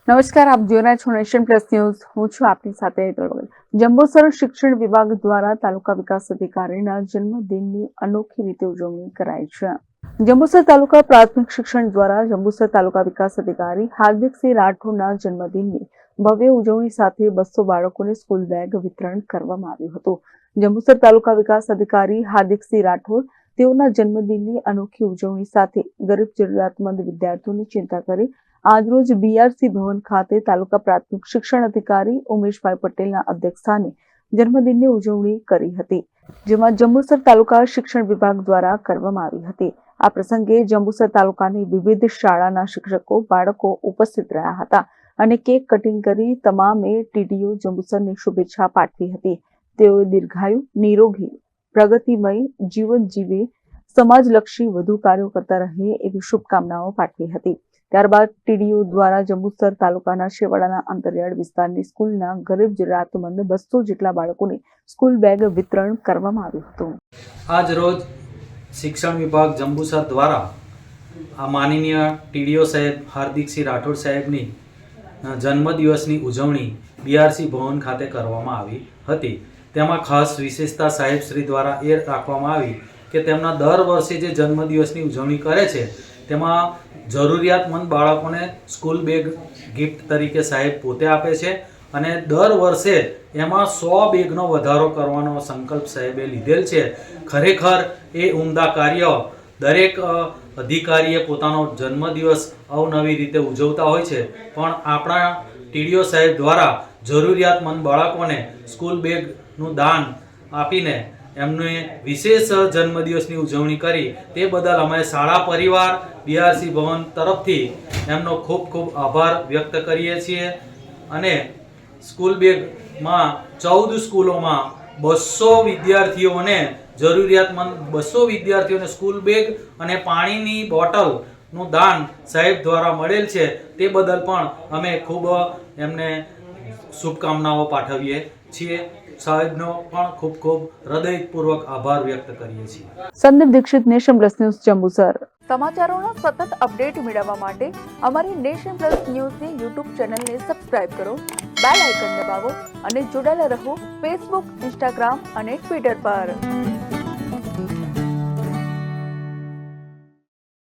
નમસ્કાર, આપ જોઈ રહ્યા છો નેશન પ્લસ ન્યૂઝ. હું છું આપની સાથે હેતલ વગર. જંબુસર શિક્ષણ વિભાગ દ્વારા તાલુકા વિકાસ અધિકારીના જન્મદિનની અનોખી રીતે ઉજવણી કરાઈ છે. જંબુસર તાલુકા પ્રાથમિક શિક્ષણ દ્વારા જંબુસર તાલુકા વિકાસ અધિકારી હાર્દિકસિંહ રાઠોડના જન્મદિનની ભવ્ય ઉજવણી સાથે 200 બાળકોને સ્કૂલ બેગ વિતરણ કરવામાં આવ્યું હતું. જંબુસર તાલુકા વિકાસ અધિકારી હાર્દિકસિંહ રાઠોડ તેઓના જન્મદિનની અનોખી ઉજવણી સાથે ગરીબ જરૂરિયાતમંદ વિદ્યાર્થીઓની ચિંતા કરી આજરોજ બીઆરસી ભવન ખાતે તાલુકા પ્રાથમિક શિક્ષણ અધિકારી ઉમેશભાઈ પટેલના અધ્યક્ષસ્થાને જન્મદિનની ઉજવણી કરી હતી, જેમાં જંબુસર તાલુકા શિક્ષણ વિભાગ દ્વારા કરવામાં આવી હતી. આ પ્રસંગે જંબુસર તાલુકાની વિવિધ શાળાના શિક્ષકો, બાળકો ઉપસ્થિત રહ્યા હતા અને કેક કટિંગ કરી તમામે ટીડીઓ જંબુસરની શુભેચ્છા પાઠવી હતી. તેઓએ દીર્ઘાયુ, નિરોગી, પ્રગતિમય જીવન જીવે, સમાજલક્ષી વધુ કાર્યો કરતા રહે એવી શુભકામનાઓ પાઠવી હતી. ત્યારબાદ ટીડીઓ દ્વારા જંબુસર તાલુકાના છેવાડાના અંતરિયાળ વિસ્તારની સ્કૂલના ગરીબ જરૂરિયાતમંદ 200 જેટલા બાળકોને સ્કૂલ બેગ વિતરણ કરવામાં આવ્યું હતું. આજ રોજ શિક્ષણ વિભાગ જંબુસર દ્વારા આ માનનીય ટીડીઓ સાહેબ હાર્દિકસિંહ રાઠોડ સાહેબની જન્મદિવસની ઉજવણી બીઆરસી ભવન ખાતે કરવામાં આવી હતી. તેમાં ખાસ વિશેષતા સાહેબશ્રી દ્વારા એ રાખવામાં આવી કે તેમના દર વર્ષે જે જન્મદિવસની ઉજવણી કરે છે તેમાં જરૂરિયાતમંદ બાળકોને સ્કૂલ બેગ ગિફ્ટ તરીકે સાહેબ પોતે આપે છે અને દર વર્ષે એમાં 100 બેગનો વધારો કરવાનો સંકલ્પ સાહેબે લીધેલ છે. ખરેખર એ ઉમદા કાર્ય દરેક અધિકારીએ પોતાનો જન્મદિવસ અવનવી રીતે ઉજવતા હોય છે, પણ આપણા ટીડીઓ સાહેબ દ્વારા જરૂરિયાતમંદ બાળકોને સ્કૂલ બેગનું દાન આપીને એમને વિશેષ જન્મદિવસની ઉજવણી કરી તે બદલ અમે શાળા પરિવાર બીઆરસી ભવન તરફથી એમનો ખૂબ ખૂબ આભાર વ્યક્ત કરીએ છીએ. અને સ્કૂલ બેગમાં 14 સ્કૂલોમાં 200 વિદ્યાર્થીઓને જરૂરિયાતમંદ 200 વિદ્યાર્થીઓને સ્કૂલ બેગ અને પાણીની બોટલનું દાન સાહેબ દ્વારા મળેલ છે. તે બદલ પણ અમે ખૂબ એમને શુભકામનાઓ પાઠવીએ છીએ. સાહેબનો પણ ખૂબ ખૂબ હૃદયપૂર્વક આભાર વ્યક્ત કરીએ છીએ. Sandeep Dikshit, nation plus news, Jambusar. સમાચારોના સતત અપડેટ મેળવવા માટે અમારી નેશન પ્લસ ન્યૂઝની યુટ્યુબ ચેનલને સબસ્ક્રાઇબ કરો, બેલ આઇકન દબાવો અને જોડાયેલા રહો ફેસબુક, ઇન્સ્ટાગ્રામ અને ટ્વિટર પર.